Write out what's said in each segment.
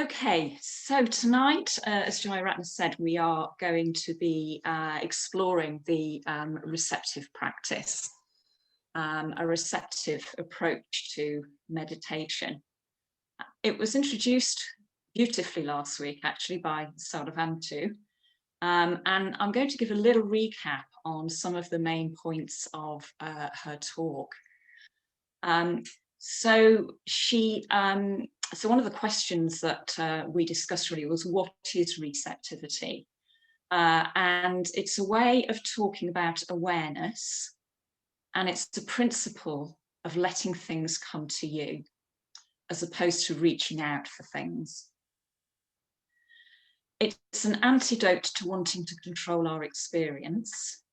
Okay, so tonight, as Jayaratna said, we are going to be exploring the receptive practice, a receptive approach to meditation. It was introduced beautifully last week, actually, by Sadhavantu, and I'm going to give a little recap on some of the main points of her talk. So one of the questions that we discussed really was, what is receptivity? And it's a way of talking about awareness, and it's the principle of letting things come to you, as opposed to reaching out for things. It's an antidote to wanting to control our experience.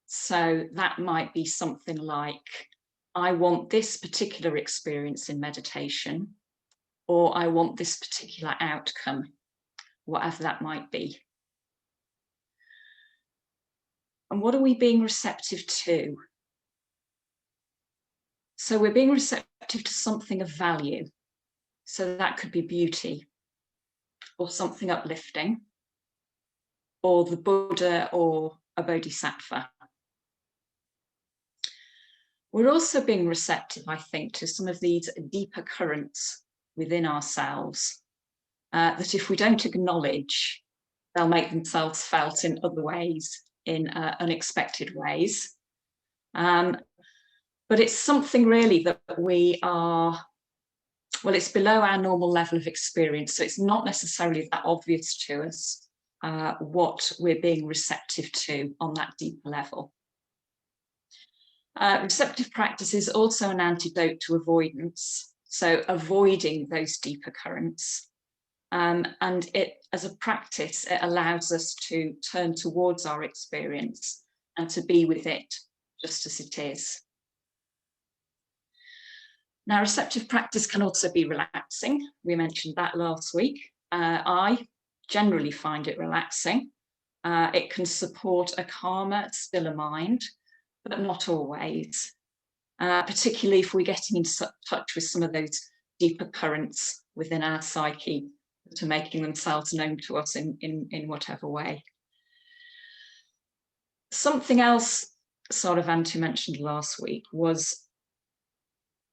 So that might be something like, I want this particular experience in meditation, or I want this particular outcome, whatever that might be. And what are we being receptive to? So we're being receptive to something of value. So that could be beauty, or something uplifting, or the Buddha, or a bodhisattva. We're also being receptive, I think, to some of these deeper currents within ourselves, that if we don't acknowledge, they'll make themselves felt in other ways, in unexpected ways. But it's something really that we are, well, it's below our normal level of experience, so it's not necessarily that obvious to us what we're being receptive to on that deeper level. Receptive practice is also an antidote to avoidance, so avoiding those deeper currents. And it, as a practice, it allows us to turn towards our experience and to be with it just as it is. Now, receptive practice can also be relaxing. We mentioned that last week. I generally find it relaxing. It can support a calmer, stiller mind, but not always. Particularly if we're getting in touch with some of those deeper currents within our psyche that are making themselves known to us in whatever way. Something else Sadhavantu mentioned last week was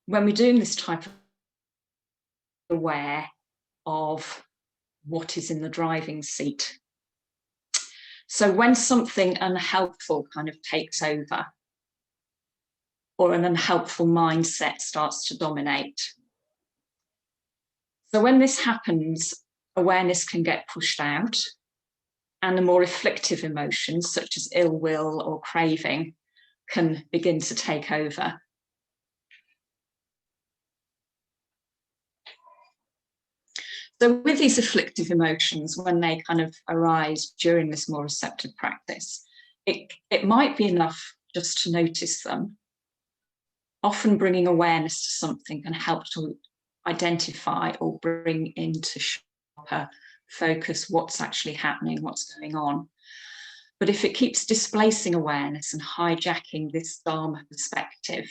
when we're doing this type of aware of what is in the driving seat. So when something unhelpful kind of takes over, or an unhelpful mindset starts to dominate. So when this happens, awareness can get pushed out, and the more afflictive emotions, such as ill will or craving, can begin to take over. So with these afflictive emotions, when they kind of arise during this more receptive practice, it might be enough just to notice them. Often bringing awareness to something can help to identify or bring into sharper focus what's actually happening, what's going on. But if it keeps displacing awareness and hijacking this Dharma perspective,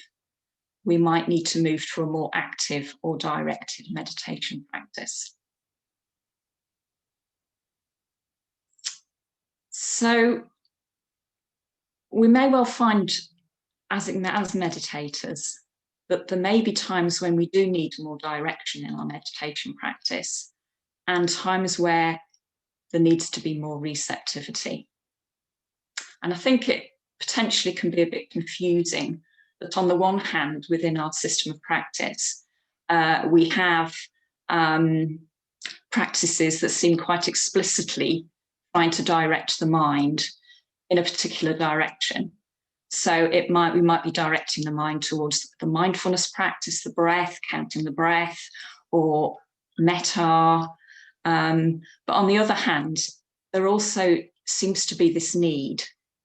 we might need to move to a more active or directed meditation practice. So we may well find, as meditators, that there may be times when we do need more direction in our meditation practice, and times where there needs to be more receptivity. And I think it potentially can be a bit confusing that on the one hand, within our system of practice, we have practices that seem quite explicitly trying to direct the mind in a particular direction. So we might be directing the mind towards the mindfulness practice, the breath, counting the breath, or metta. But on the other hand, there also seems to be this need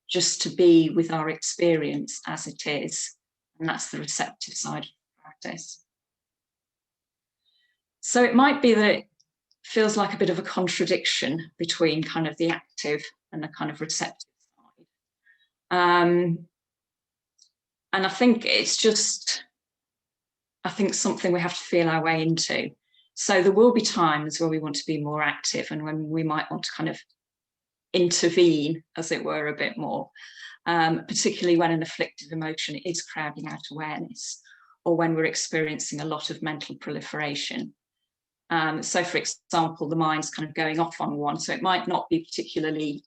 just to be with our experience as it is. And that's the receptive side of the practice. So it might be that it feels like a bit of a contradiction between kind of the active and the kind of receptive side. And I think it's just, something we have to feel our way into. So there will be times where we want to be more active and when we might want to kind of intervene, as it were, a bit more, particularly when an afflictive emotion is crowding out awareness, or when we're experiencing a lot of mental proliferation. So, for example, the mind's kind of going off on one, so it might not be particularly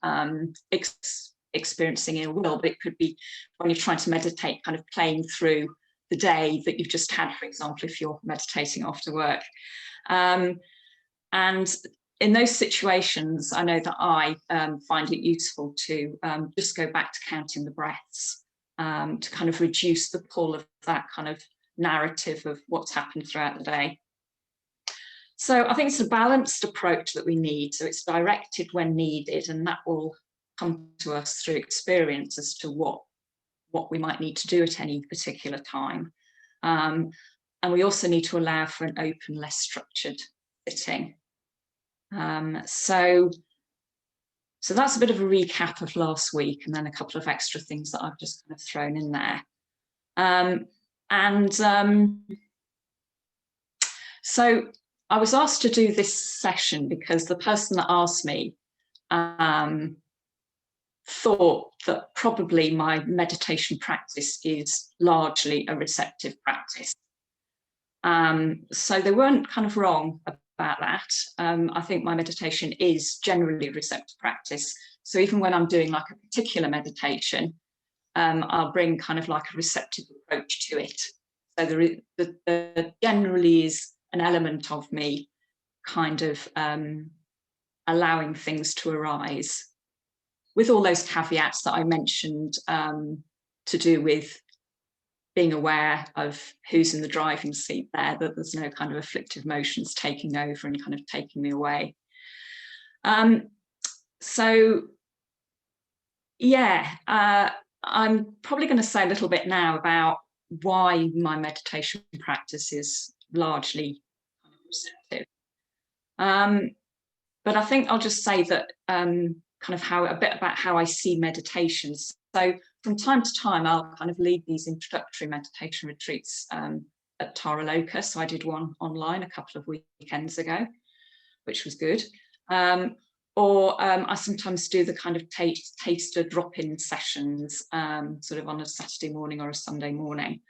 experiencing ill will, but it could be when you're trying to meditate, kind of playing through the day that you've just had, for example, if you're meditating after work. And in those situations, I know that I find it useful to just go back to counting the breaths, to kind of reduce the pull of that kind of narrative of what's happened throughout the day. So I think it's a balanced approach that we need. So it's directed when needed, and that will come to us through experience as to what we might need to do at any particular time. And we also need to allow for an open, less structured sitting. So that's a bit of a recap of last week, and then a couple of extra things that I've just kind of thrown in there. So I was asked to do this session because the person that asked me thought that probably my meditation practice is largely a receptive practice. So they weren't kind of wrong about that. I think my meditation is generally a receptive practice. So even when I'm doing like a particular meditation, I'll bring kind of like a receptive approach to it. So there generally is an element of me kind of allowing things to arise, with all those caveats that I mentioned, to do with being aware of who's in the driving seat there, that there's no kind of afflictive emotions taking over and kind of taking me away. So yeah, I'm probably going to say a little bit now about why my meditation practice is largely receptive. But I think I'll just say that kind of a bit about how I see meditations. So from time to time, I'll kind of lead these introductory meditation retreats at Tara Loka. So I did one online a couple of weekends ago, which was good. Or I sometimes do the kind of taster drop-in sessions, sort of on a Saturday morning or a Sunday morning.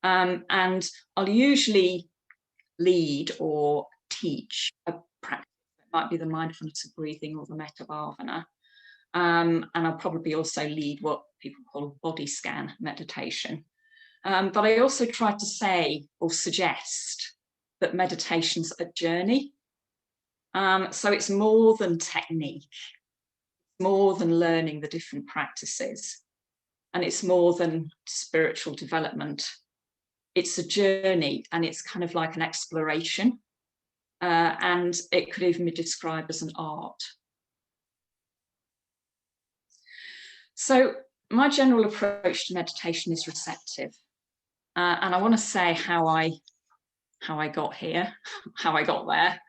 And I'll usually lead or teach a practice. It might be the mindfulness of breathing or the metta bhavana. And I'll probably also lead what people call body scan meditation. But I also try to say or suggest that meditation's a journey. So it's more than technique, more than learning the different practices, and it's more than spiritual development. It's a journey, and it's kind of like an exploration, and it could even be described as an art. So my general approach to meditation is receptive, and I want to say how I got here, how I got there.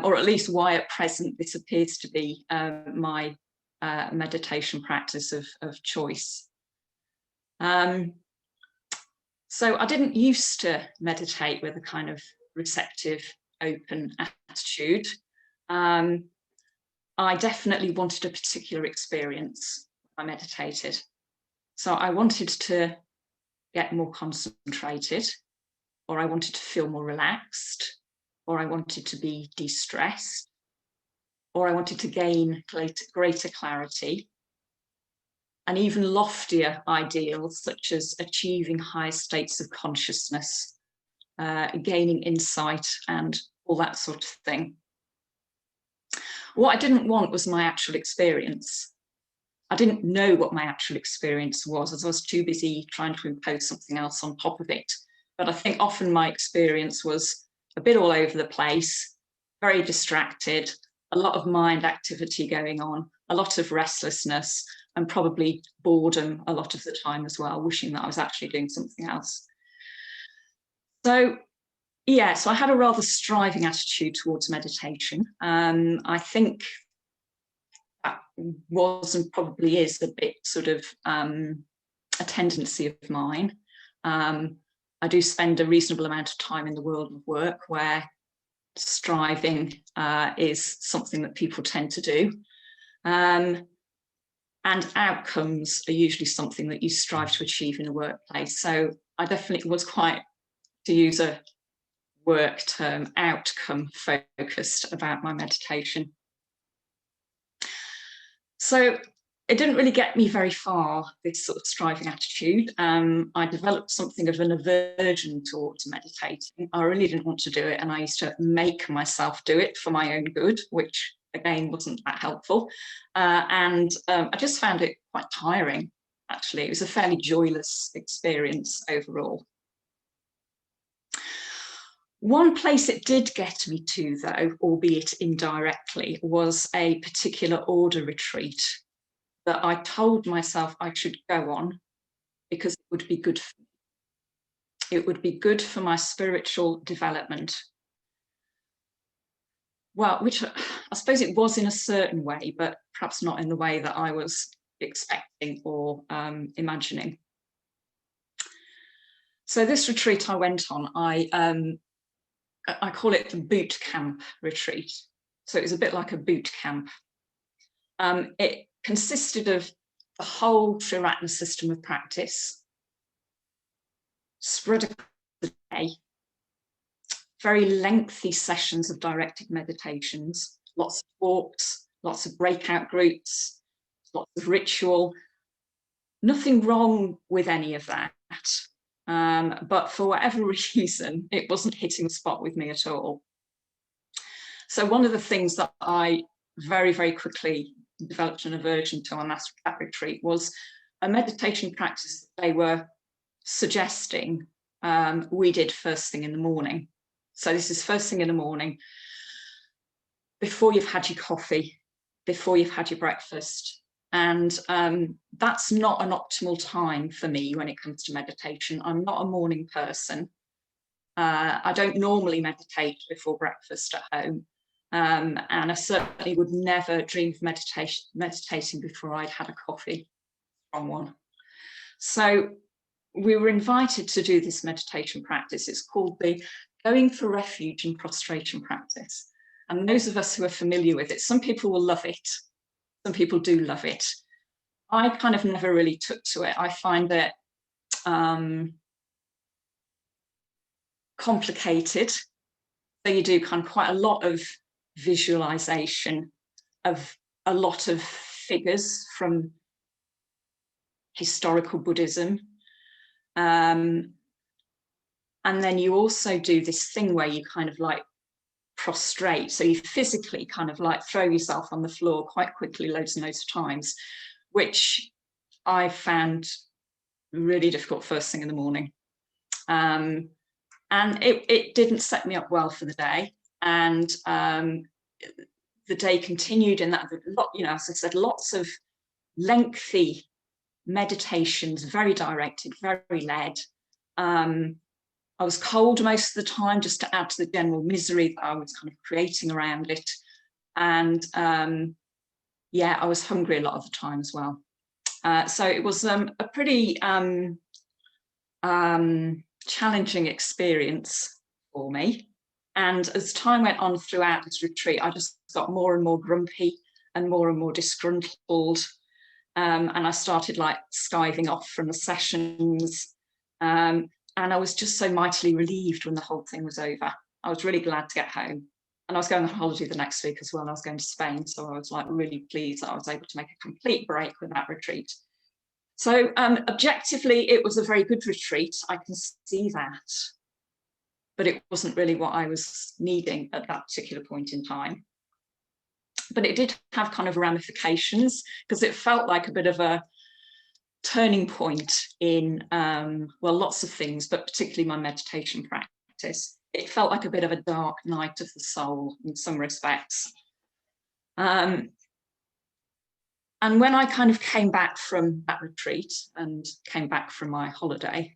Or at least why at present this appears to be my meditation practice of choice. So I didn't used to meditate with a kind of receptive, open attitude. I definitely wanted a particular experience when I meditated. So I wanted to get more concentrated, or I wanted to feel more relaxed, or I wanted to be de-stressed, or I wanted to gain greater clarity, and even loftier ideals such as achieving higher states of consciousness, gaining insight, and all that sort of thing. What I didn't want was my actual experience. I didn't know what my actual experience was, as I was too busy trying to impose something else on top of it. But I think often my experience was a bit all over the place, very distracted, a lot of mind activity going on, a lot of restlessness, and probably boredom a lot of the time as well, wishing that I was actually doing something else. So yeah, so I had a rather striving attitude towards meditation. I think that was and probably is a bit sort of a tendency of mine. I do spend a reasonable amount of time in the world of work where striving is something that people tend to do. And outcomes are usually something that you strive to achieve in a workplace. So I definitely was quite, to use a work term, outcome focused about my meditation. So it didn't really get me very far, this sort of striving attitude. I developed something of an aversion towards meditating. I really didn't want to do it, and I used to make myself do it for my own good, which again wasn't that helpful. I just found it quite tiring, actually. It was a fairly joyless experience overall. One place it did get me to, though, albeit indirectly, was a particular order retreat that I told myself I should go on because it would be good for me. It would be good for my spiritual development. Well, which I suppose it was in a certain way, but perhaps not in the way that I was expecting or imagining. So this retreat I went on, I call it the boot camp retreat. So it was a bit like a boot camp. It consisted of the whole Jayaratna system of practice, spread across the day, very lengthy sessions of directed meditations, lots of walks, lots of breakout groups, lots of ritual. Nothing wrong with any of that. But for whatever reason, it wasn't hitting the spot with me at all. So one of the things that I very, very quickly developed an aversion to on that retreat was a meditation practice that they were suggesting we did first thing in the morning. So this is first thing in the morning, before you've had your coffee, before you've had your breakfast. And that's not an optimal time for me when it comes to meditation. I'm not a morning person. I don't normally meditate before breakfast at home. And I certainly would never dream of meditating before I'd had a coffee from one. So we were invited to do this meditation practice. It's called the Going for Refuge in Prostration practice. And those of us who are familiar with it, some people will love it. Some people do love it. I kind of never really took to it. I find it complicated. So you do kind of quite a lot of visualization of a lot of figures from historical Buddhism. And then you also do this thing where you kind of like prostrate. So you physically kind of like throw yourself on the floor quite quickly, loads and loads of times, which I found really difficult first thing in the morning. And it didn't set me up well for the day. And the day continued in that, as I said, lots of lengthy meditations, very directed, very led. I was cold most of the time, just to add to the general misery that I was kind of creating around it. And I was hungry a lot of the time as well. So it was a pretty challenging experience for me. And as time went on throughout this retreat, I just got more and more grumpy and more disgruntled. And I started like skiving off from the sessions. And I was just so mightily relieved when the whole thing was over. I was really glad to get home. And I was going on holiday the next week as well. I was going to Spain. So I was like really pleased that I was able to make a complete break with that retreat. So objectively, it was a very good retreat. I can see that. But it wasn't really what I was needing at that particular point in time. But it did have kind of ramifications, because it felt like a bit of a turning point in, lots of things, but particularly my meditation practice. It felt like a bit of a dark night of the soul in some respects. And when I kind of came back from that retreat and came back from my holiday,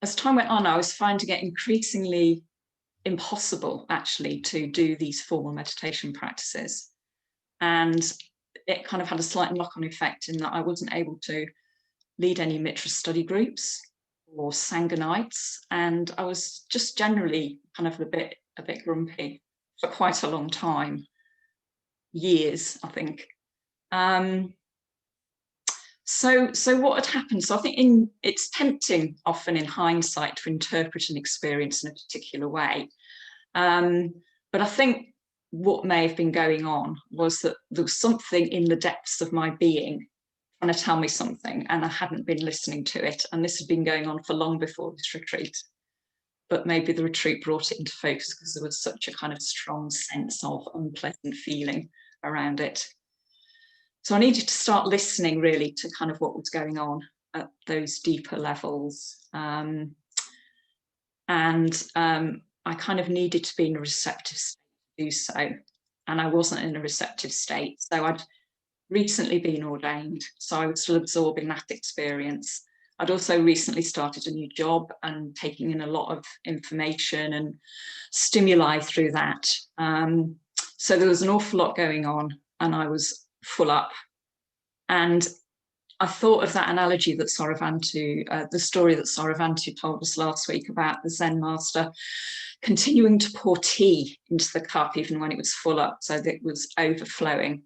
as time went on, I was finding it increasingly impossible actually to do these formal meditation practices. And it kind of had a slight knock-on effect in that I wasn't able to lead any mitra study groups or sanguinitis, and I was just generally kind of a bit grumpy for quite a long time, years, I think. So what had happened? So I think it's tempting often in hindsight to interpret an experience in a particular way. But I think what may have been going on was that there was something in the depths of my being trying to tell me something, and I hadn't been listening to it. And this had been going on for long before this retreat. But maybe the retreat brought it into focus because there was such a kind of strong sense of unpleasant feeling around it. So I needed to start listening really to kind of what was going on at those deeper levels. I kind of needed to be in a receptive state to do so. And I wasn't in a receptive state. So I'd recently been ordained, so I was still absorbing that experience. I'd also recently started a new job and taking in a lot of information and stimuli through that. So there was an awful lot going on, and I was full up. And I thought of that analogy that Saravantu, the story that Saravantu told us last week about the Zen master continuing to pour tea into the cup even when it was full up, so that it was overflowing.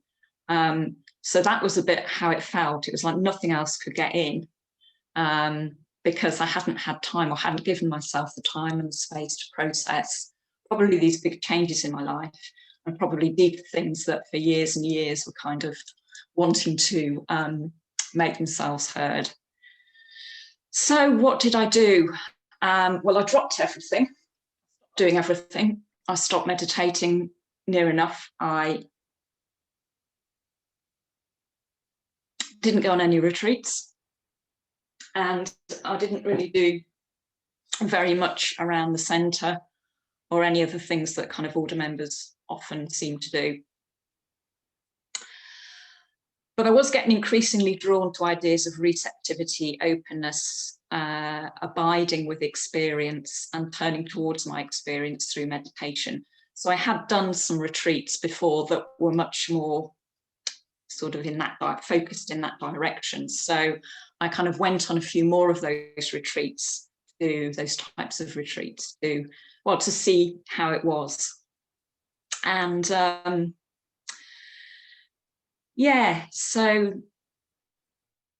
So that was a bit how it felt. It was like nothing else could get in, because I hadn't had time, or hadn't given myself the time and the space to process probably these big changes in my life, and probably deeper things that for years and years were kind of wanting to make themselves heard. So what did I do? Well, I dropped everything, doing everything. I stopped meditating near enough. I didn't go on any retreats, and I didn't really do very much around the centre or any of the things that kind of order members often seem to do. But I was getting increasingly drawn to ideas of receptivity, openness, abiding with experience, and turning towards my experience through meditation. So I had done some retreats before that were much more sort of focused in that direction. So I kind of went on a few more of those retreats, to those types of retreats, to see how it was. And yeah, so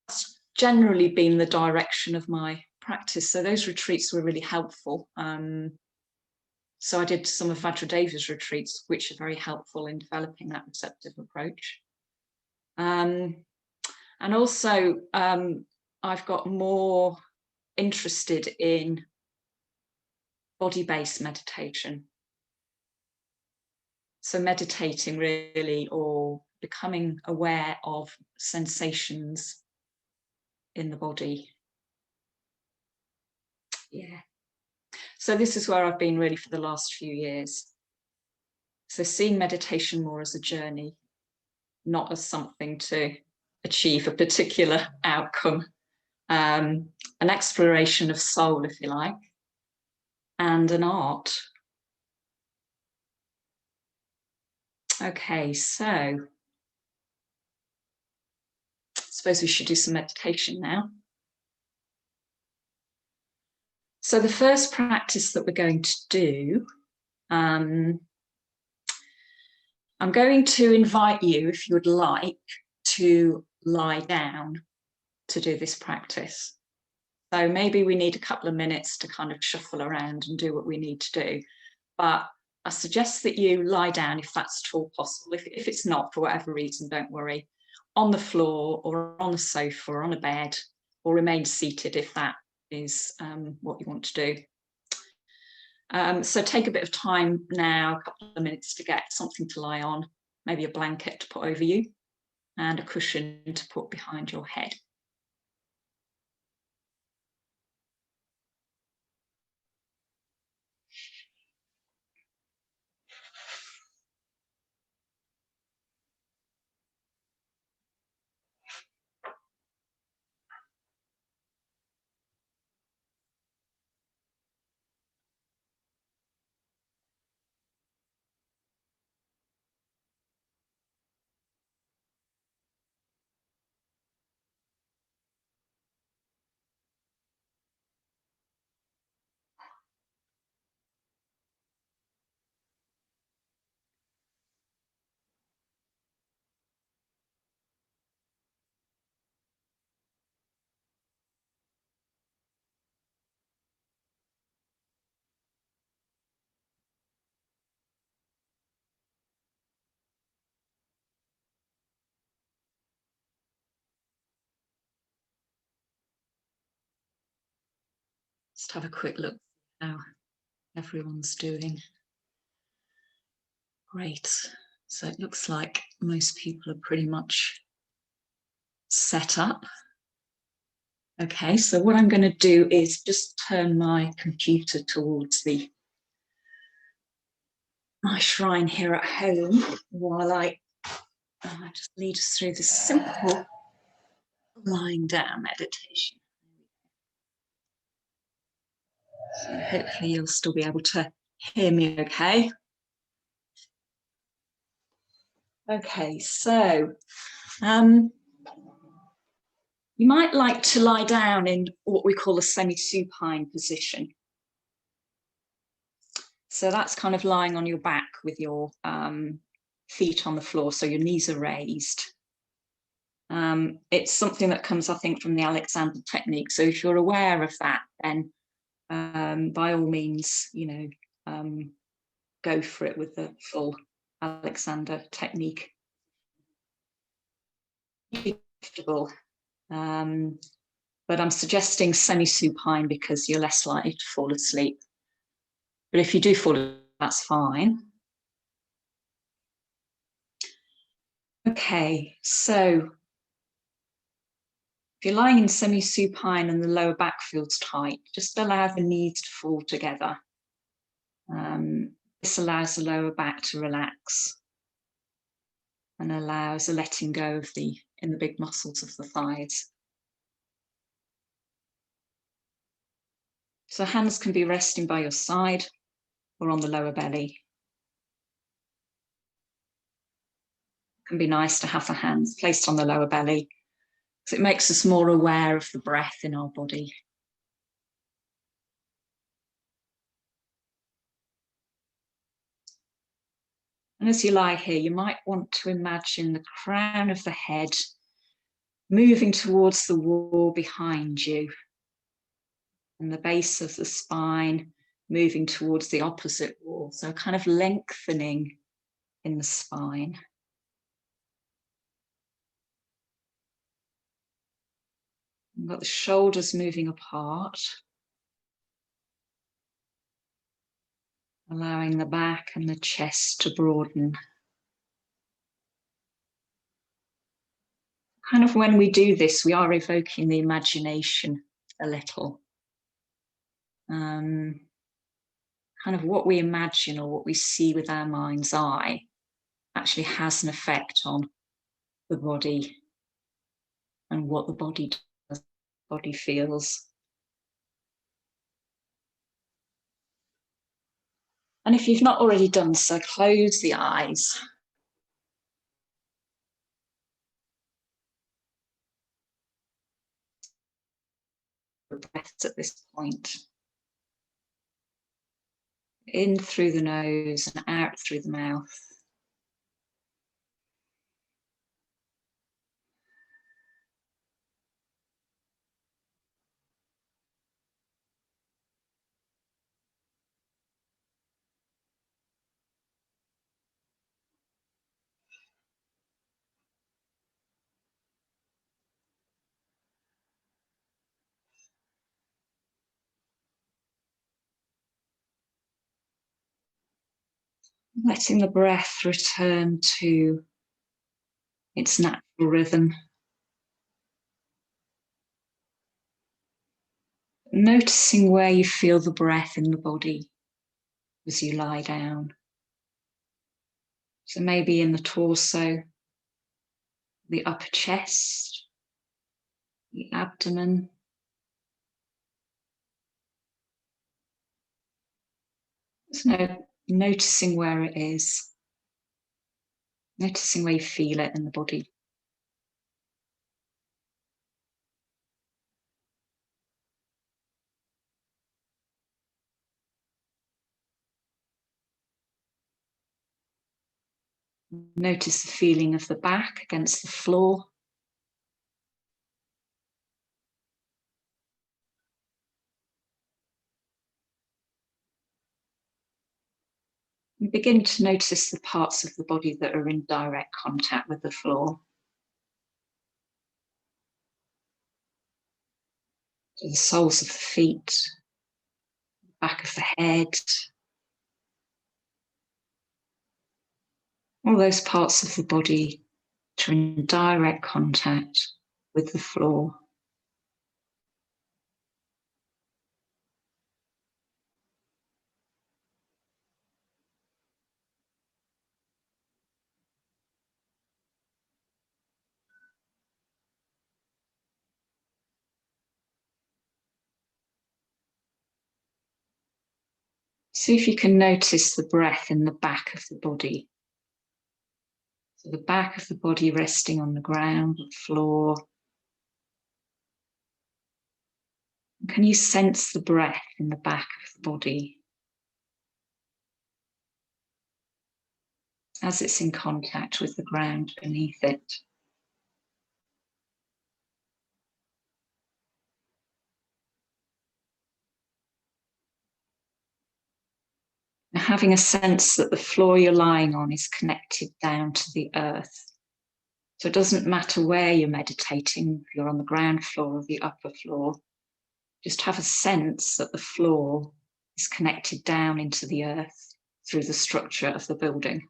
that's generally been the direction of my practice. So those retreats were really helpful. So I did some of Vajradeva's retreats, which are very helpful in developing that receptive approach. And also, I've got more interested in body-based meditation. So meditating really, or becoming aware of sensations in the body. Yeah. So this is where I've been really for the last few years. So seeing meditation more as a journey, not as something to achieve a particular outcome, an exploration of soul, if you like, and an art. Okay, so I suppose we should do some meditation now. So the first practice that we're going to do, I'm going to invite you, if you would like, to lie down to do this practice. So maybe we need a couple of minutes to kind of shuffle around and do what we need to do. But I suggest that you lie down if that's at all possible. If it's not, for whatever reason, don't worry. On the floor or on the sofa or on a bed, or remain seated if that is what you want to do. So take a bit of time now, a couple of minutes, to get something to lie on, maybe a blanket to put over you and a cushion to put behind your head. Just have a quick look how everyone's doing. Great. So it looks like most people are pretty much set up. Okay, so what I'm going to do is just turn my computer towards my shrine here at home while I just lead us through this simple lying down meditation. So hopefully you'll still be able to hear me okay. Okay, so you might like to lie down in what we call a semi-supine position. So that's kind of lying on your back with your feet on the floor, so your knees are raised. It's something that comes, I think, from the Alexander technique. So if you're aware of that, then by all means, go for it with the full Alexander technique. Comfortable. But I'm suggesting semi-supine because you're less likely to fall asleep. But if you do fall asleep, that's fine. Okay, so if you're lying in semi-supine and the lower back feels tight, just allow the knees to fall together. This allows the lower back to relax and allows a letting go of the big muscles of the thighs. So hands can be resting by your side or on the lower belly. It can be nice to have the hands placed on the lower belly because it makes us more aware of the breath in our body. And as you lie here, you might want to imagine the crown of the head moving towards the wall behind you, and the base of the spine moving towards the opposite wall. So kind of lengthening in the spine. You've got the shoulders moving apart, allowing the back and the chest to broaden. Kind of when we do this, we are evoking the imagination a little. Kind of what we imagine or what we see with our mind's eye actually has an effect on the body and what the body does, the body feels. And if you've not already done so, close the eyes. Breaths at this point. In through the nose and out through the mouth. Letting the breath return to its natural rhythm. Noticing where you feel the breath in the body as you lie down. So maybe in the torso, the upper chest, the abdomen. So noticing where it is, noticing where you feel it in the body. Notice the feeling of the back against the floor. And begin to notice the parts of the body that are in direct contact with the floor. So the soles of the feet, back of the head, all those parts of the body which are in direct contact with the floor. See if you can notice the breath in the back of the body. So the back of the body resting on the ground, the floor. Can you sense the breath in the back of the body as it's in contact with the ground beneath it? Now, having a sense that the floor you're lying on is connected down to the earth. So it doesn't matter where you're meditating, if you're on the ground floor or the upper floor, just have a sense that the floor is connected down into the earth through the structure of the building.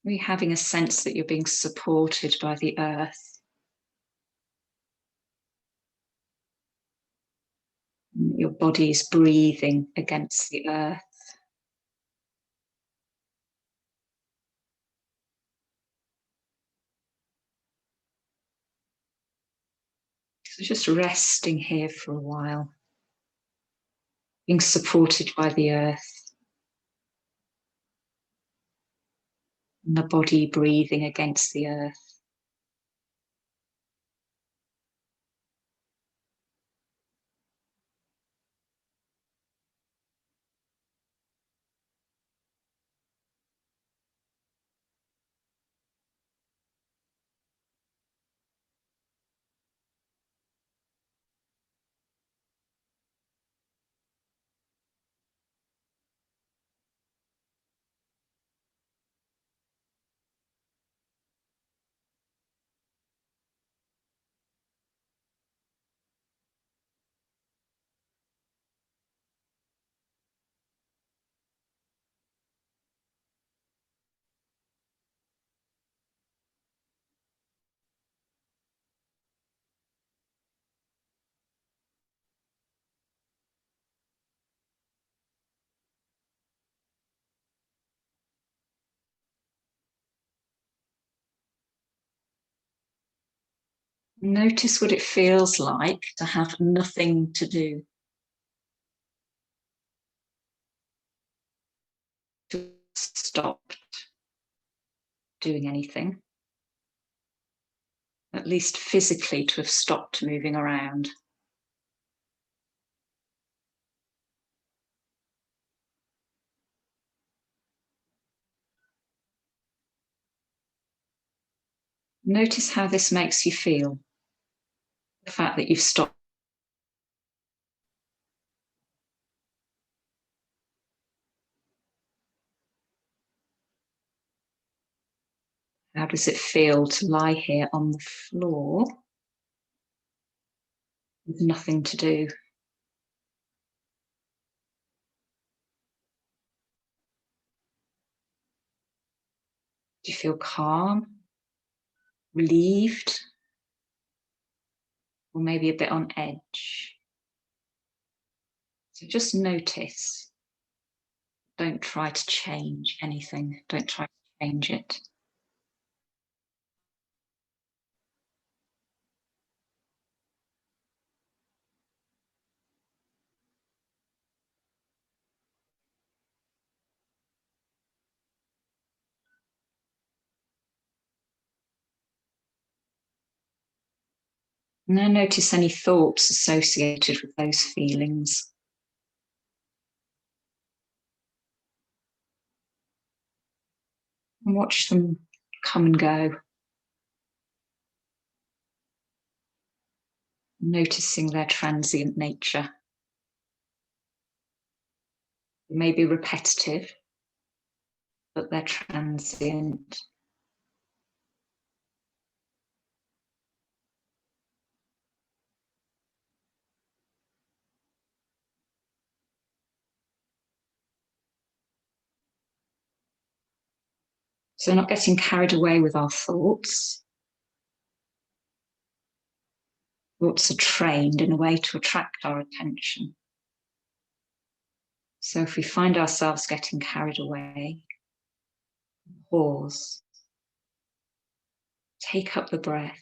Really having a sense that you're being supported by the earth. Your body is breathing against the earth. So just resting here for a while, being supported by the earth, and the body breathing against the earth. Notice what it feels like to have nothing to do. To stop doing anything. At least physically to have stopped moving around. Notice how this makes you feel. The fact that you've stopped. How does it feel to lie here on the floor with nothing to do? Do you feel calm, relieved, or maybe a bit on edge? So just notice. Don't try to change anything. Don't try to change it. Now notice any thoughts associated with those feelings. And watch them come and go. Noticing their transient nature. They may be repetitive, but they're transient. So not getting carried away with our thoughts. Thoughts are trained in a way to attract our attention. So if we find ourselves getting carried away, pause, take up the breath,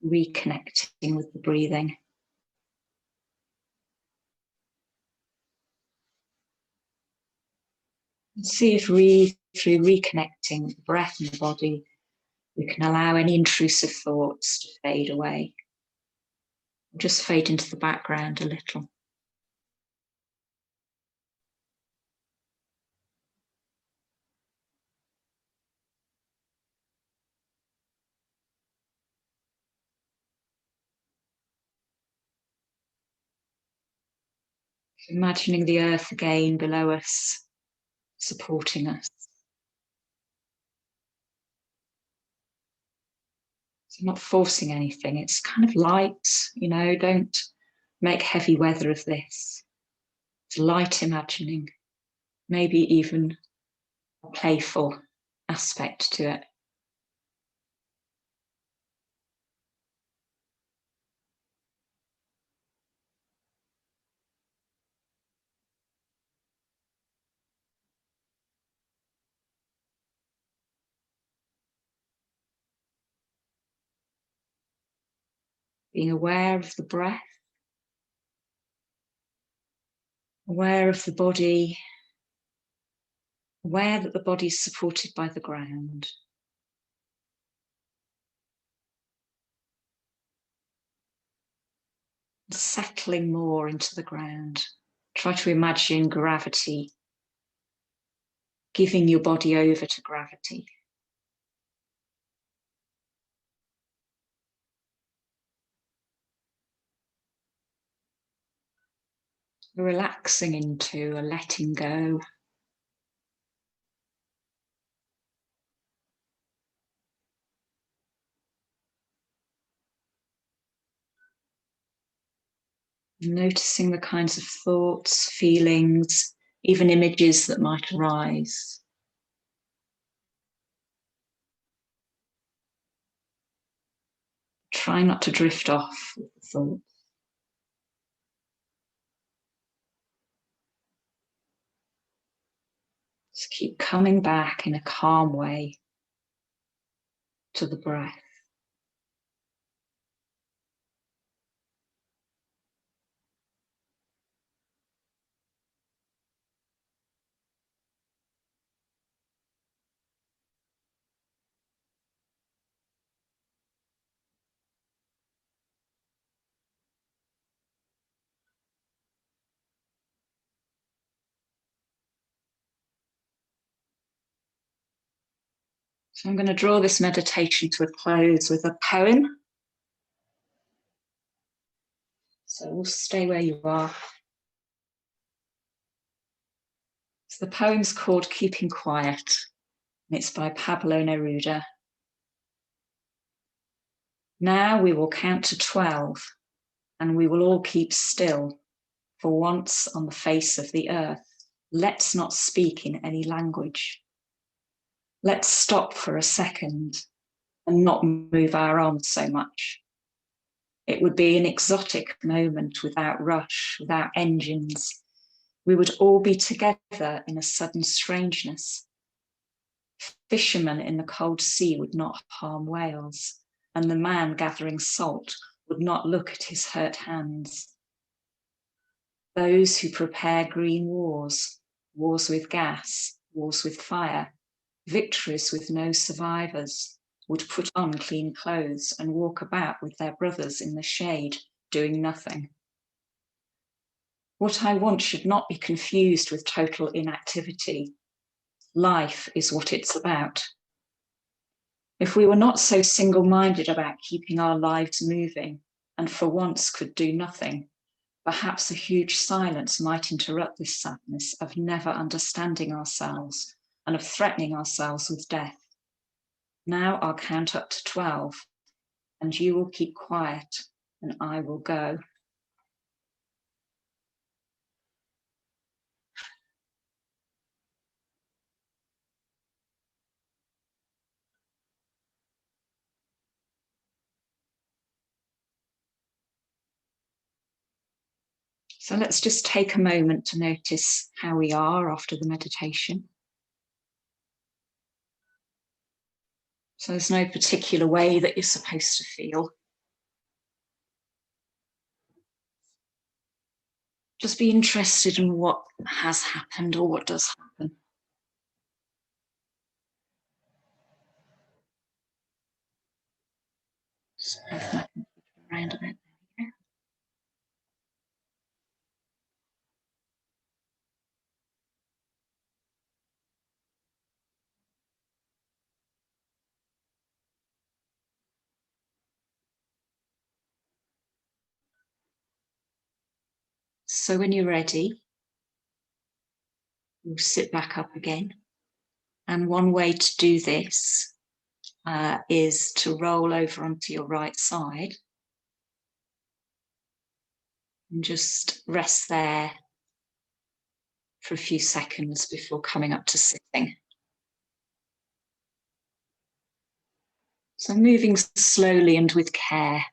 reconnecting with the breathing. And see if through reconnecting the breath and the body, we can allow any intrusive thoughts to fade away. Just fade into the background a little. Imagining the earth again below us, supporting us. So not forcing anything, it's kind of light, don't make heavy weather of this. It's light imagining, maybe even a playful aspect to it. Being aware of the breath, aware of the body, aware that the body is supported by the ground. Settling more into the ground. Try to imagine gravity, giving your body over to gravity. Relaxing into a letting go. Noticing the kinds of thoughts, feelings, even images that might arise. Try not to drift off with the thoughts. Just keep coming back in a calm way to the breath. So I'm going to draw this meditation to a close with a poem. So we'll stay where you are. So the poem's called Keeping Quiet, and it's by Pablo Neruda. Now we will count to 12, and we will all keep still, for once on the face of the earth. Let's not speak in any language. Let's stop for a second and not move our arms so much. It would be an exotic moment without rush, without engines. We would all be together in a sudden strangeness. Fishermen in the cold sea would not harm whales, and the man gathering salt would not look at his hurt hands. Those who prepare green wars, wars with gas, wars with fire, victories with no survivors, would put on clean clothes and walk about with their brothers in the shade, doing nothing. What I want should not be confused with total inactivity. Life is what it's about. If we were not so single-minded about keeping our lives moving and for once could do nothing, perhaps a huge silence might interrupt this sadness of never understanding ourselves and of threatening ourselves with death. Now I'll count up to 12, and you will keep quiet, and I will go. So let's just take a moment to notice how we are after the meditation. So there's no particular way that you're supposed to feel. Just be interested in what has happened or what does happen. Just move my computer around a bit. So when you're ready, you'll sit back up again. And one way to do this is to roll over onto your right side and just rest there for a few seconds before coming up to sitting. So moving slowly and with care.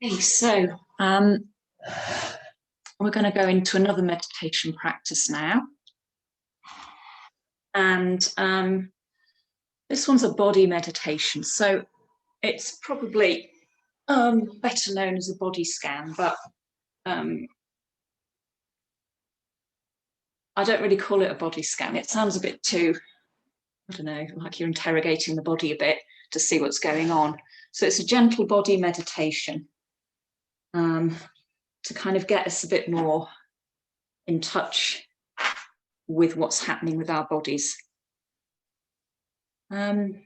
Okay, so we're going to go into another meditation practice now. And this one's a body meditation. So it's probably better known as a body scan, but I don't really call it a body scan. It sounds a bit too, I don't know, like you're interrogating the body a bit to see what's going on. So it's a gentle body meditation to kind of get us a bit more in touch with what's happening with our bodies. I mean,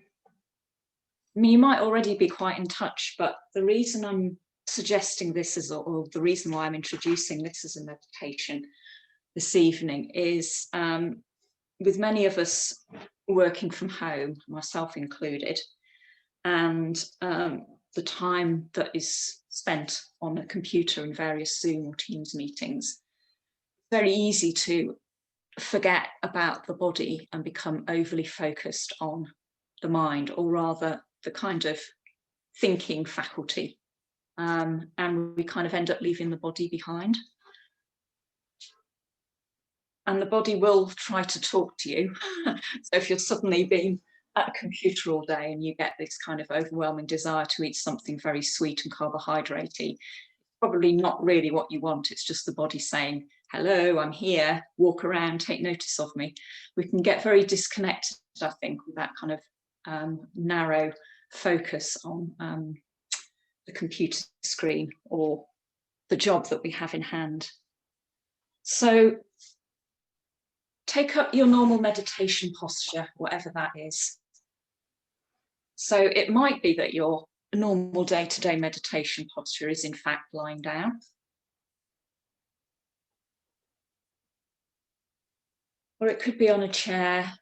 you might already be quite in touch, but the reason I'm suggesting this is, or the reason why I'm introducing this as a meditation this evening is with many of us working from home, myself included, and the time that is spent on a computer in various Zoom or Teams meetings, it's very easy to forget about the body and become overly focused on the mind, or rather the kind of thinking faculty, and we kind of end up leaving the body behind. And the body will try to talk to you. So if you're suddenly being at a computer all day and you get this kind of overwhelming desire to eat something very sweet and carbohydrate-y, probably not really what you want. It's just the body saying, hello, I'm here, walk around, take notice of me. We can get very disconnected, I think, with that kind of narrow focus on the computer screen or the job that we have in hand. So take up your normal meditation posture, whatever that is. So it might be that your normal day-to-day meditation posture is in fact lying down. Or it could be on a chair,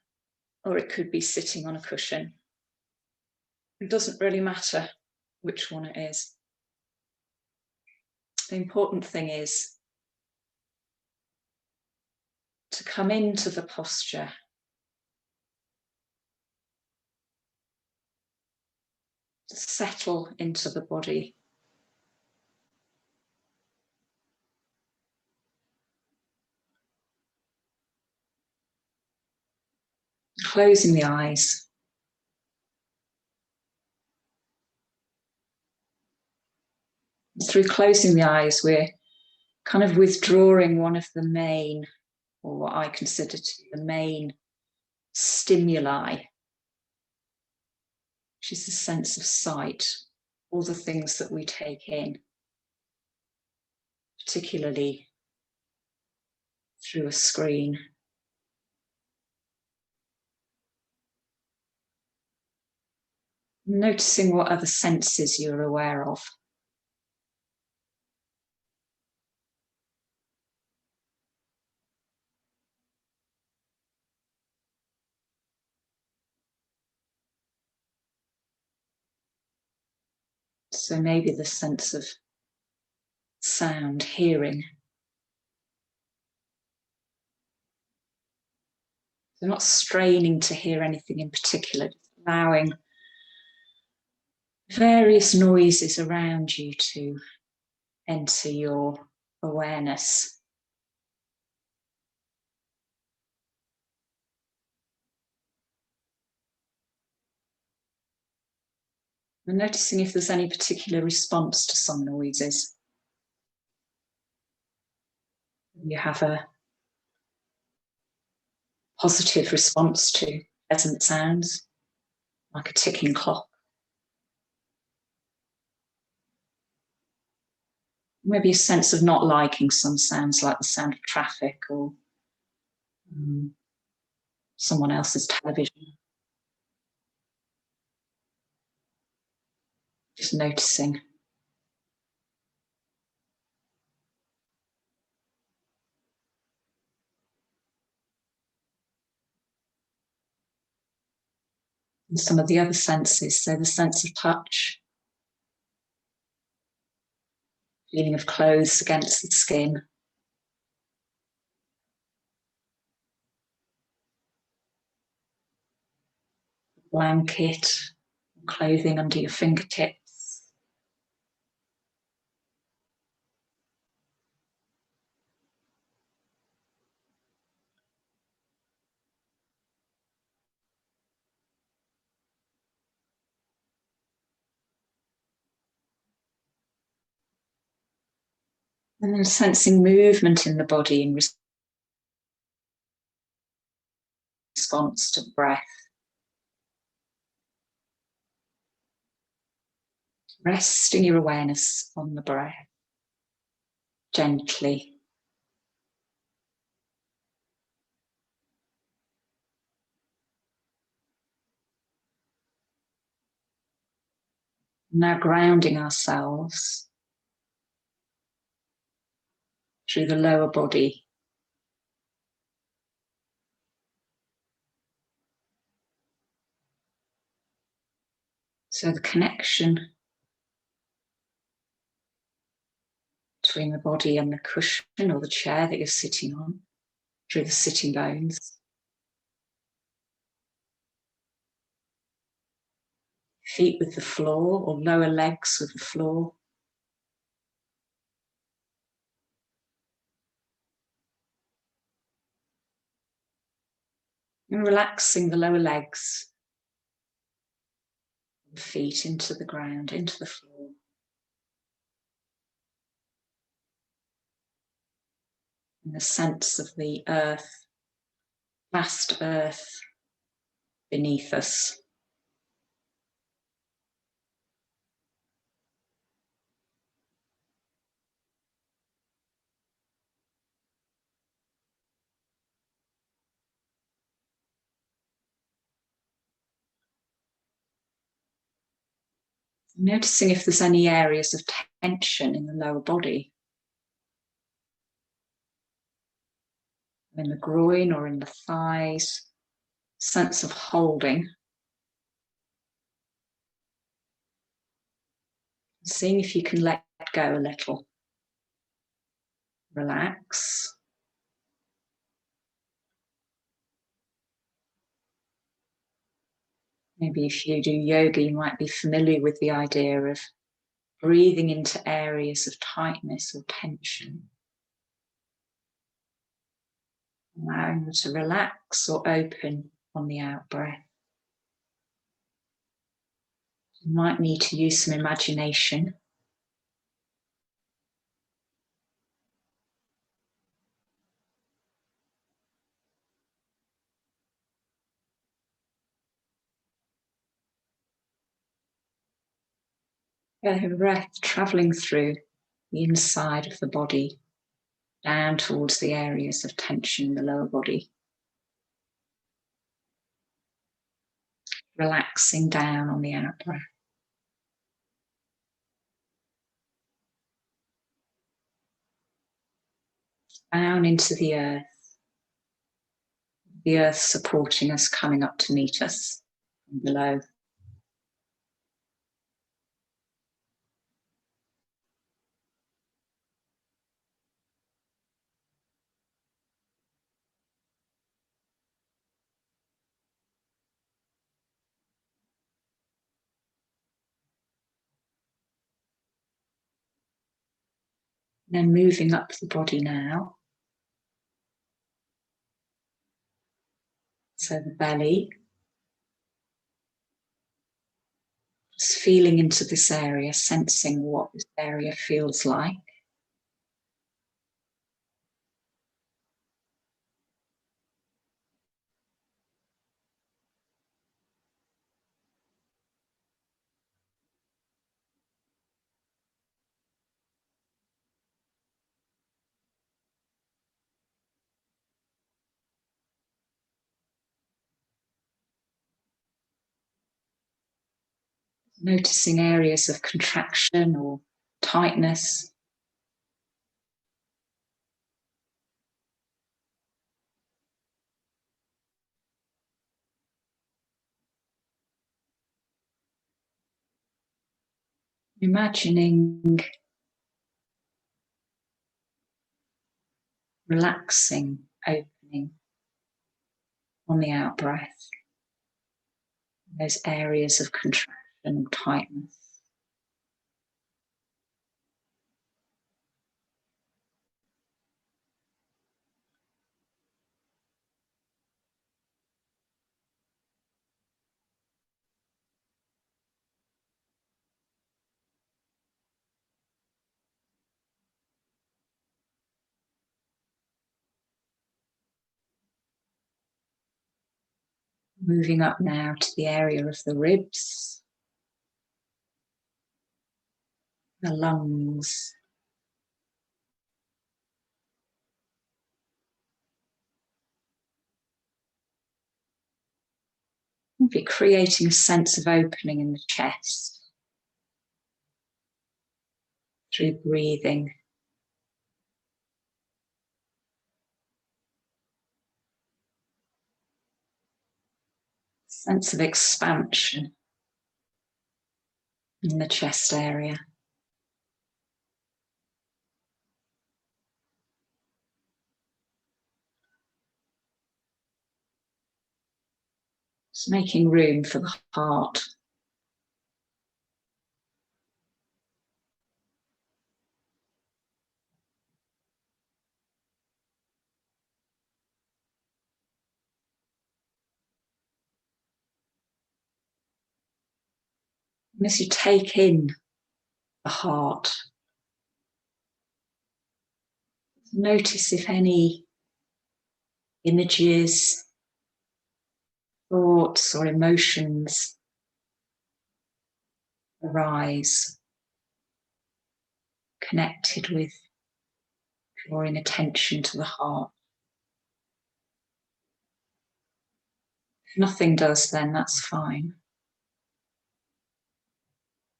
or it could be sitting on a cushion. It doesn't really matter which one it is. The important thing is come into the posture. Settle into the body. Closing the eyes. Through closing the eyes, we're kind of withdrawing one of the main, or what I consider to be the main stimuli, which is the sense of sight, all the things that we take in, particularly through a screen. Noticing what other senses you're aware of. So maybe the sense of sound, hearing. So not straining to hear anything in particular, just allowing various noises around you to enter your awareness. And noticing if there's any particular response to some noises. You have a positive response to pleasant sounds, like a ticking clock. Maybe a sense of not liking some sounds, like the sound of traffic or someone else's television. Just noticing. And some of the other senses, so the sense of touch, feeling of clothes against the skin, blanket, clothing under your fingertips. And then sensing movement in the body in response to breath. Resting your awareness on the breath, gently. Now grounding ourselves through the lower body. So the connection between the body and the cushion or the chair that you're sitting on, through the sitting bones. Feet with the floor or lower legs with the floor. And relaxing the lower legs, feet into the ground, into the floor. And the sense of the earth, vast earth beneath us. Noticing if there's any areas of tension in the lower body. In the groin or in the thighs. Sense of holding. Seeing if you can let go a little. Relax. Maybe if you do yoga, you might be familiar with the idea of breathing into areas of tightness or tension, allowing them to relax or open on the out breath. You might need to use some imagination. The breath travelling through the inside of the body, down towards the areas of tension in the lower body. Relaxing down on the out breath. Down into the earth supporting us, coming up to meet us from below. Then moving up the body now. So the belly. Just feeling into this area, sensing what this area feels like. Noticing areas of contraction or tightness. Imagining relaxing, opening on the out breath. Those areas of contraction and tightness. Moving up now to the area of the ribs, the lungs, be creating a sense of opening in the chest through breathing. Sense of expansion in the chest area. Just making room for the heart. And as you take in the heart, notice if any images, thoughts, or emotions arise, connected with drawing attention to the heart. If nothing does, then that's fine.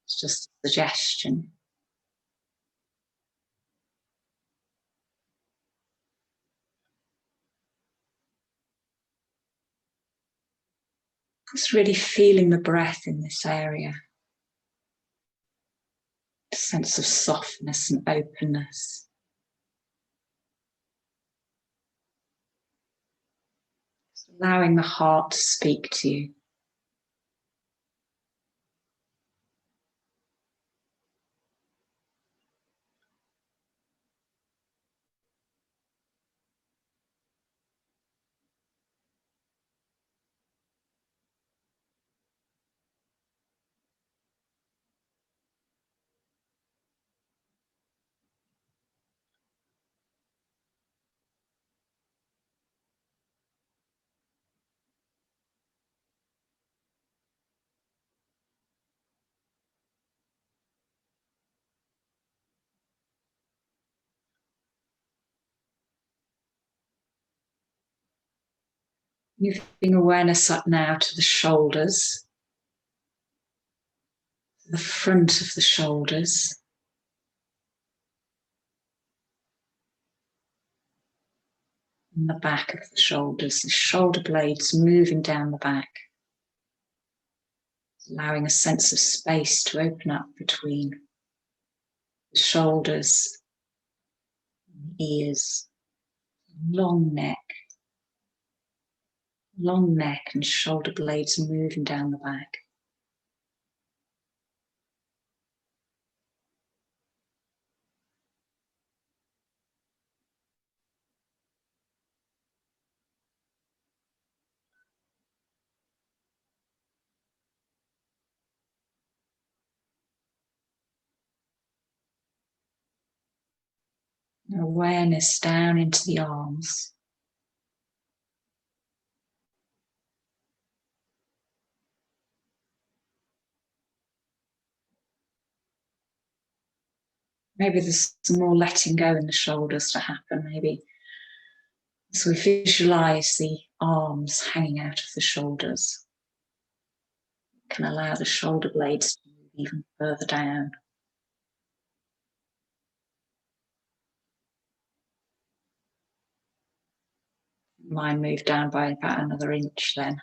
It's just a suggestion. Just really feeling the breath in this area. A sense of softness and openness. Just allowing the heart to speak to you. Moving awareness up now to the shoulders, the front of the shoulders, and the back of the shoulders, the shoulder blades moving down the back, allowing a sense of space to open up between the shoulders, and the ears, long neck and shoulder blades moving down the back. Awareness down into the arms. Maybe there's some more letting go in the shoulders to happen, maybe. So we visualize the arms hanging out of the shoulders. Can allow the shoulder blades to move even further down. Mine move down by about another inch then.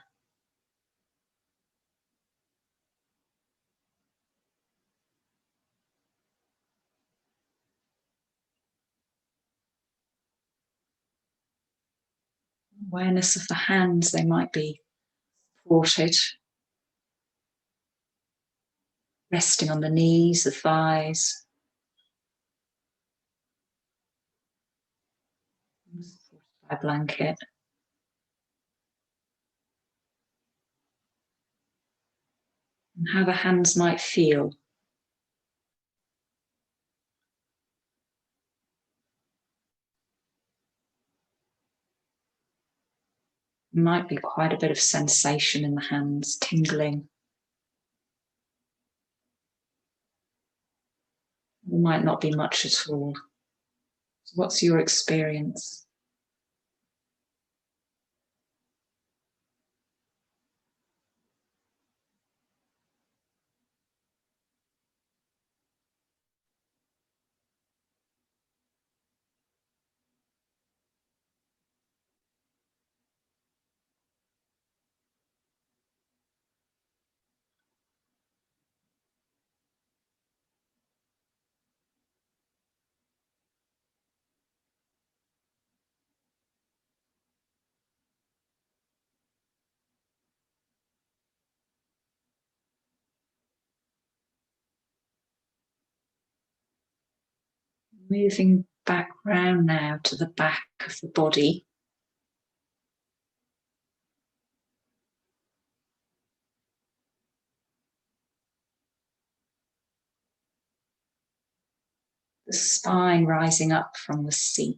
Awareness of the hands, they might be supported, resting on the knees, the thighs, supported by a blanket. And how the hands might feel. There might be quite a bit of sensation in the hands, tingling. There might not be much at all. So what's your experience? Moving back round now to the back of the body. The spine rising up from the seat.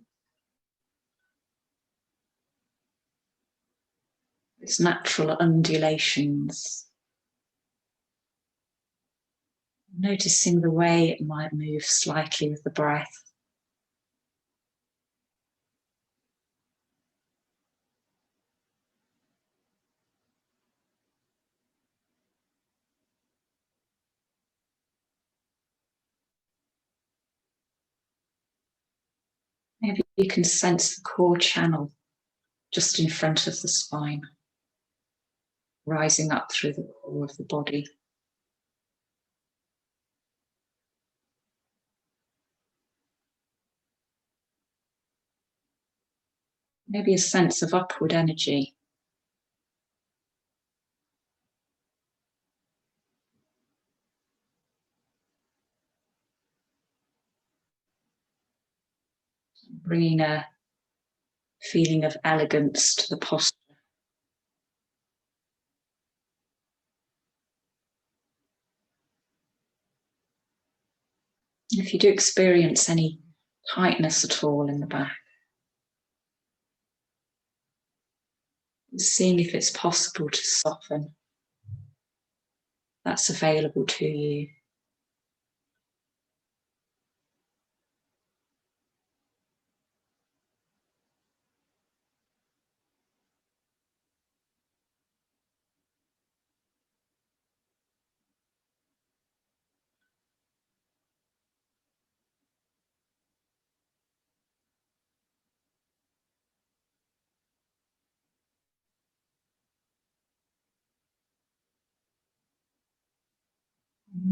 Its natural undulations. Noticing the way it might move slightly with the breath. Maybe you can sense the core channel just in front of the spine, rising up through the core of the body. Maybe a sense of upward energy. Bringing a feeling of elegance to the posture. If you do experience any tightness at all in the back, seeing if it's possible to soften. That's available to you.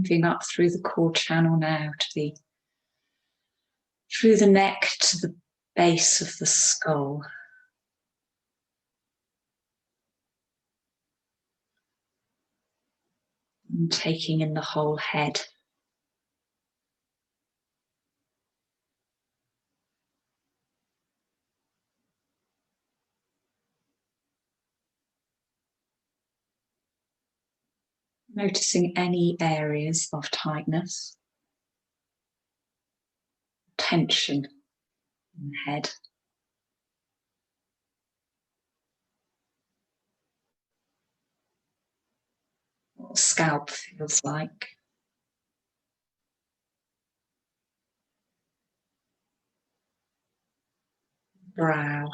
Moving up through the core channel now to through the neck to the base of the skull. And taking in the whole head. Noticing any areas of tightness, tension in the head. What the scalp feels like. Brow.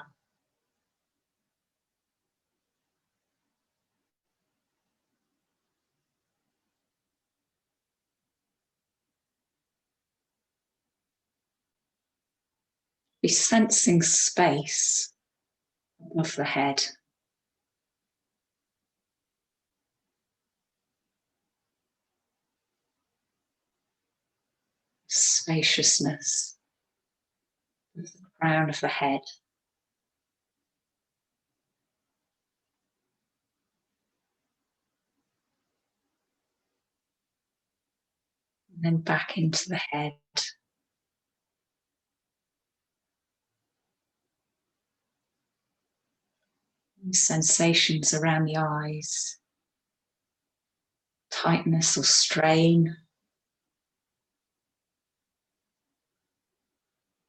Be sensing space above the head. Spaciousness of the crown of the head. And then back into the head. Sensations around the eyes. Tightness or strain.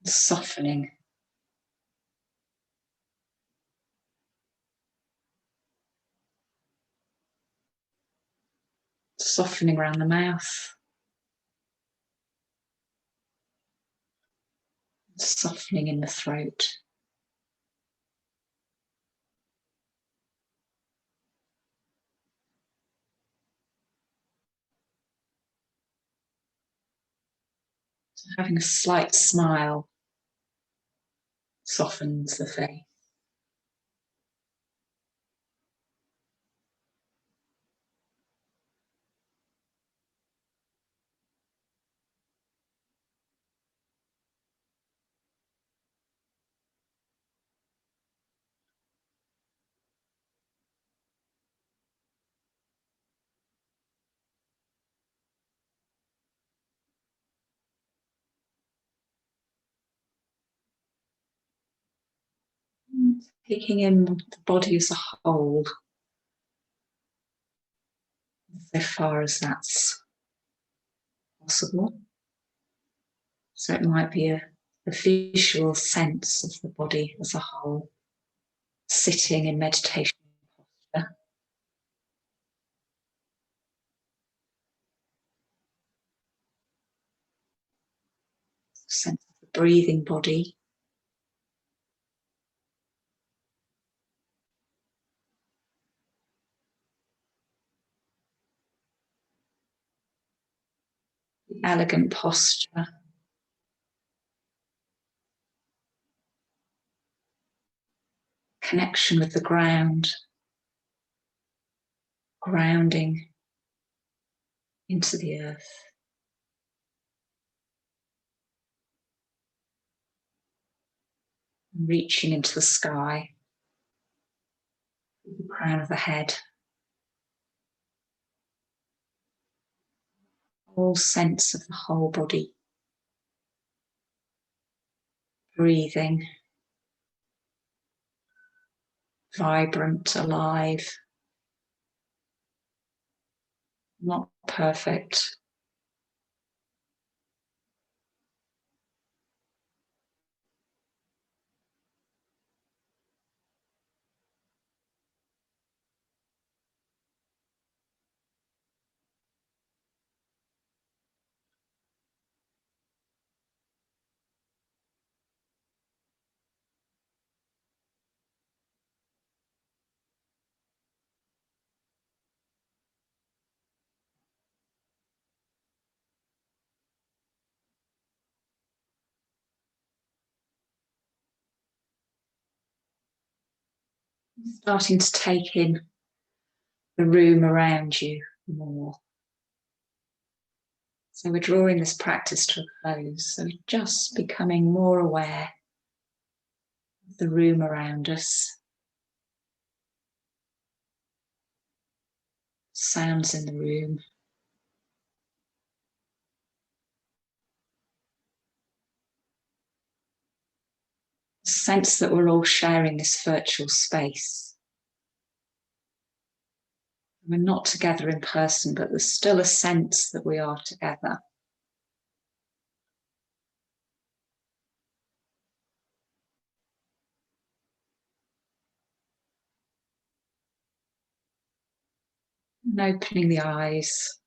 Softening. Softening around the mouth. Softening in the throat. So having a slight smile softens the face. Taking in the body as a whole, so far as that's possible. So it might be a visual sense of the body as a whole, sitting in meditation posture. Sense of the breathing body. The elegant posture. Connection with the ground. Grounding into the earth. Reaching into the sky. The crown of the head. Whole sense of the whole body. Breathing. Vibrant, alive. Not perfect. Starting to take in the room around you more. So we're drawing this practice to a close. So just becoming more aware of the room around us, sounds in the room. Sense that we're all sharing this virtual space. We're not together in person, but there's still a sense that we are together. And opening the eyes.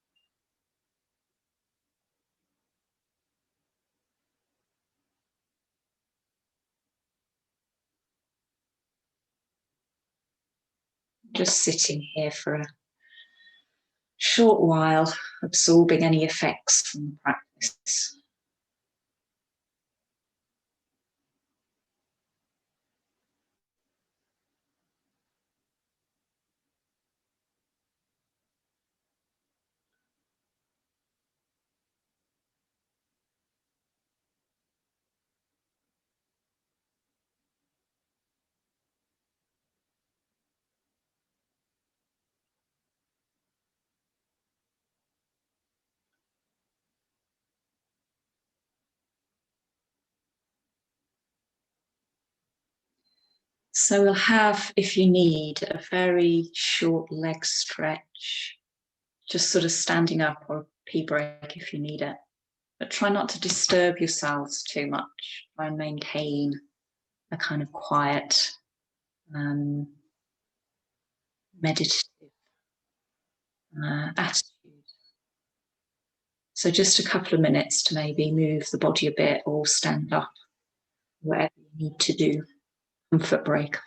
Just sitting here for a short while, absorbing any effects from the practice. So we'll have, if you need, a very short leg stretch, just sort of standing up, or a pee break if you need it. But try not to disturb yourselves too much. Try and maintain a kind of quiet, meditative attitude. So just a couple of minutes to maybe move the body a bit or stand up, whatever you need to do. Comfort break.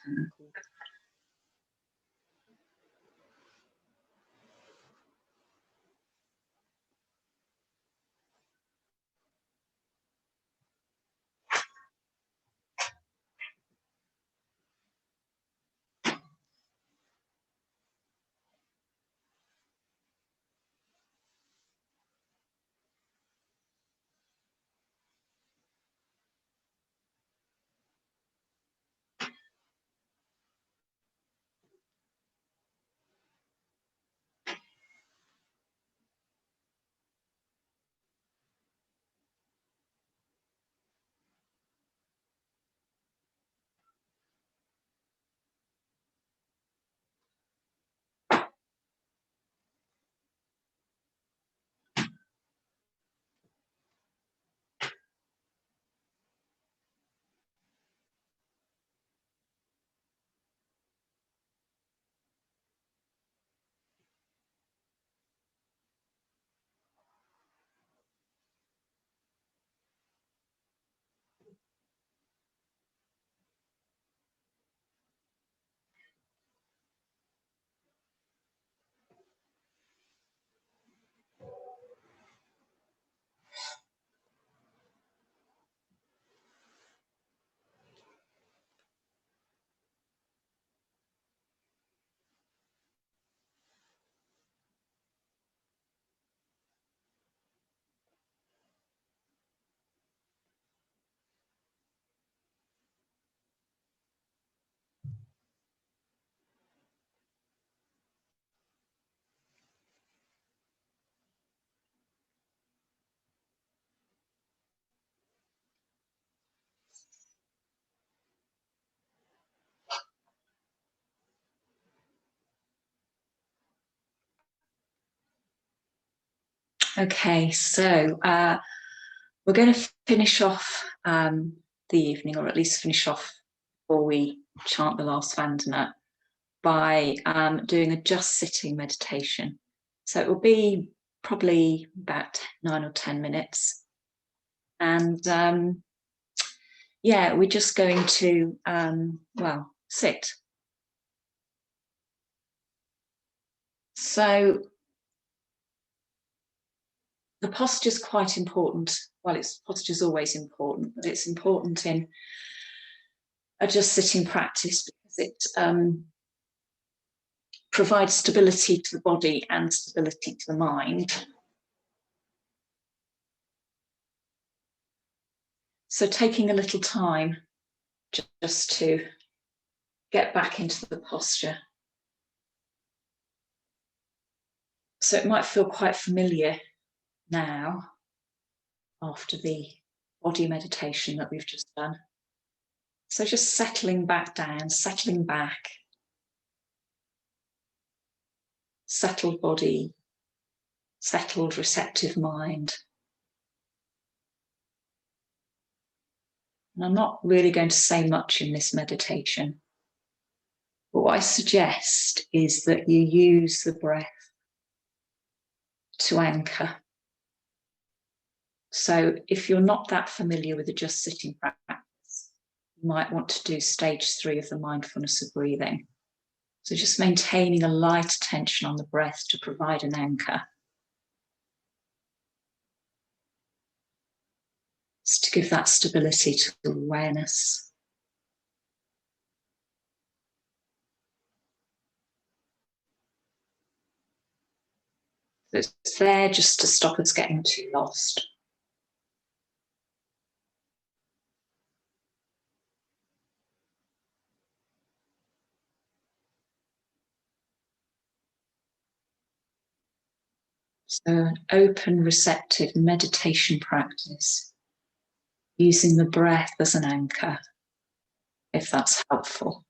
Okay, so we're going to finish off the evening, or at least finish off before we chant the Last Vandana, by doing a just sitting meditation. So it will be probably about 9 or 10 minutes. And yeah, we're just going to, well, sit. So the posture is quite important. Well, posture is always important, but it's important in a just sitting practice because it provides stability to the body and stability to the mind. So taking a little time just to get back into the posture. So it might feel quite familiar now after the body meditation that we've just done. So just settling back down, settling back. Settled body, settled receptive mind. And I'm not really going to say much in this meditation, but what I suggest is that you use the breath to anchor. So if you're not that familiar with the just sitting practice, you might want to do stage 3 of the mindfulness of breathing. So just maintaining a light attention on the breath to provide an anchor. Just to give that stability to awareness. So it's there just to stop us getting too lost. So an open, receptive meditation practice, using the breath as an anchor, if that's helpful.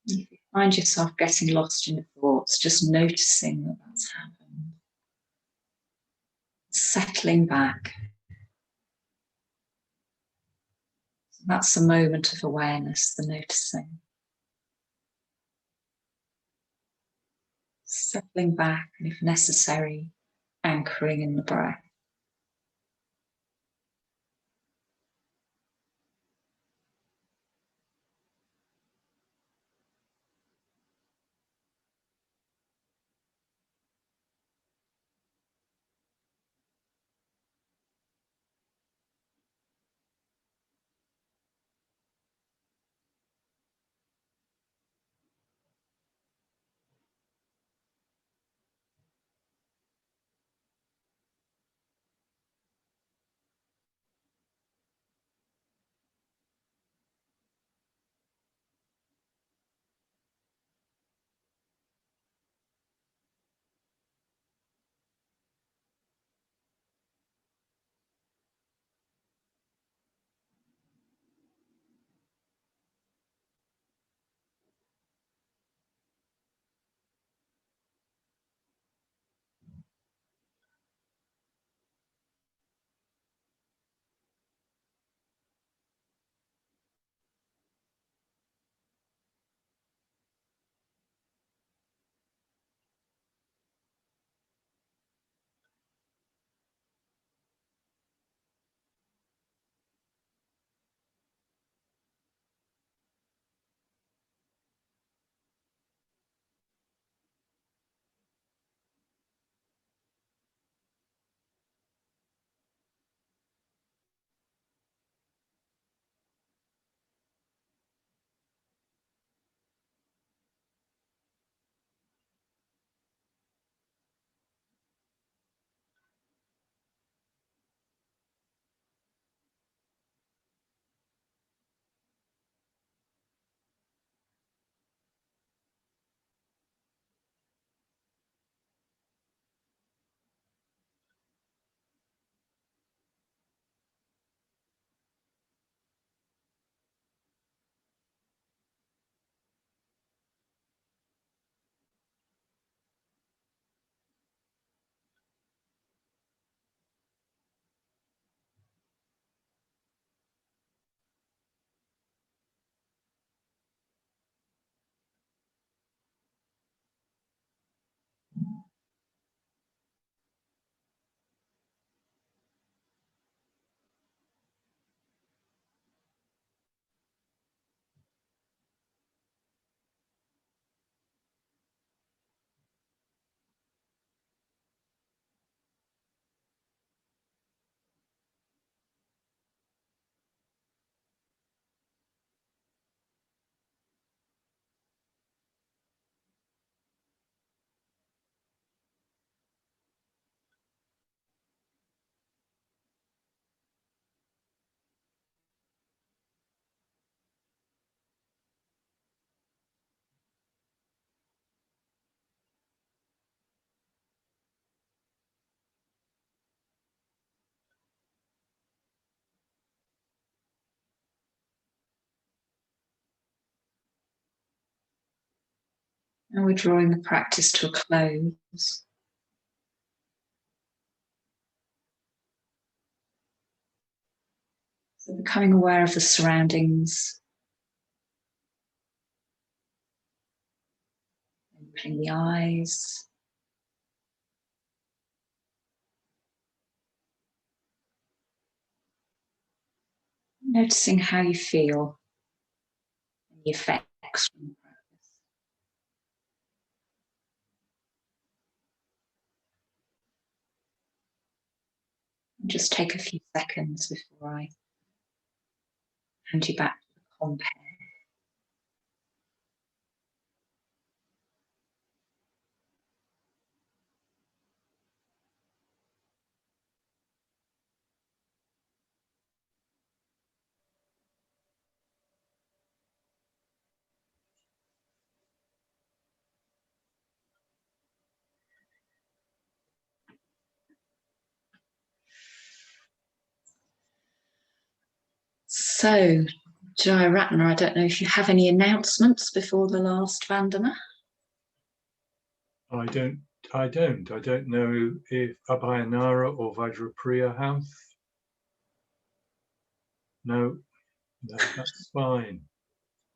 If you find yourself getting lost in thoughts, just noticing that that's happened. Settling back. So that's a moment of awareness, the noticing. Settling back, and if necessary, anchoring in the breath. And we're drawing the practice to a close. So becoming aware of the surroundings, opening the eyes. Noticing how you feel and the effects from the practice. And just take a few seconds before I hand you back to the compare. So, Jayaratna, I don't know if you have any announcements before the last Vandana. I don't know if Abhayanara or Vajrapriya have. No, that's fine.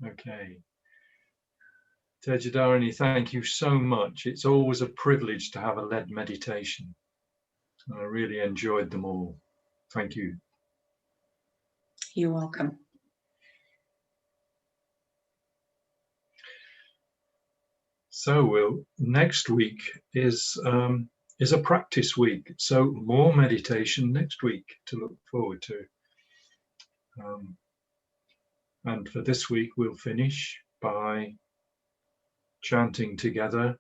Okay. Tejodharini, thank you so much. It's always a privilege to have a led meditation. I really enjoyed them all. Thank you. You're welcome. So next week is a practice week. So more meditation next week to look forward to. And for this week, we'll finish by chanting together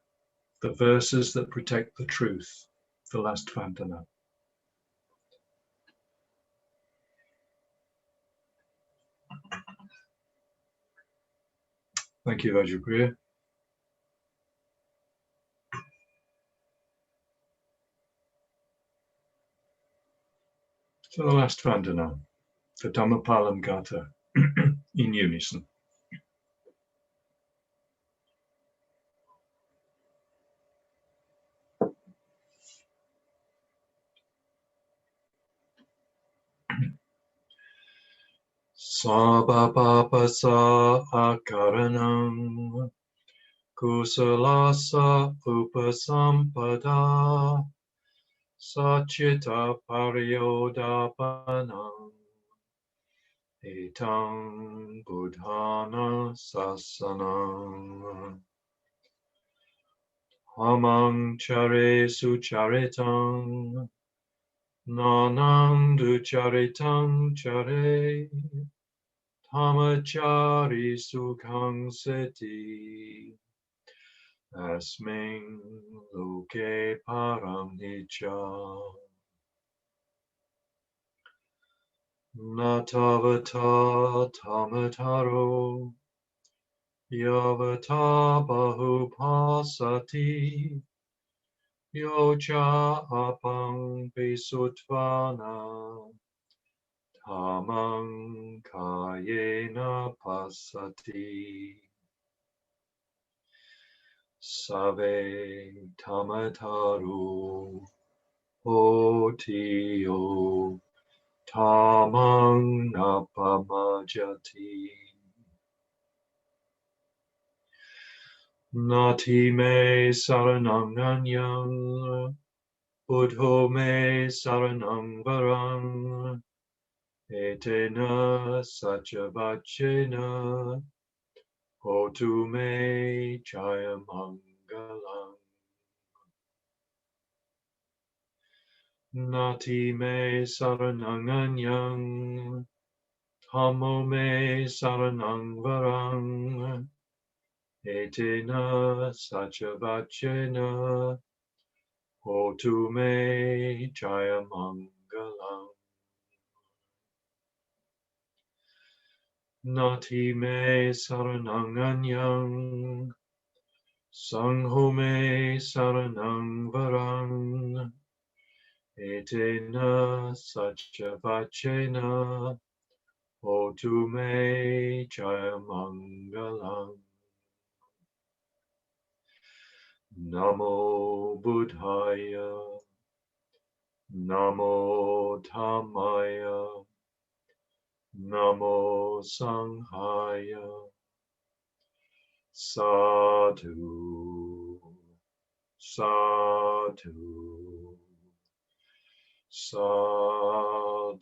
the verses that protect the truth, the Last Vandana. Thank you, Vajrapriya. So the Last Vandana, the Dhammapalam Gatha, in unison. Sabba papa sa akaranam kusalasa upasampada Sachita paryodapanam etang buddhana sasanam hamang chare sucharitam nanam ducharitam chare tamachari sukhang seti asming loke param nicha Natavata tamataro yavata bahupasati yocha apang pisutvana tamang kayena pasati save tamataru hotiyo tamang napamajati Nati me saranang anyang Buddho me saranang varang Etena sachavachena Hotu me jayamangalang Nati me saranang anyang Dhammo me saranang varang Etena sachavachena Hotu me jayamangalang Nati me saranang anyang Sangho me saranang varang Etena sachavachena Hotu me jayamangalang Namo Buddhaya Namo Dhammaya Namo Sanghaya Sadhu Sadhu Sadhu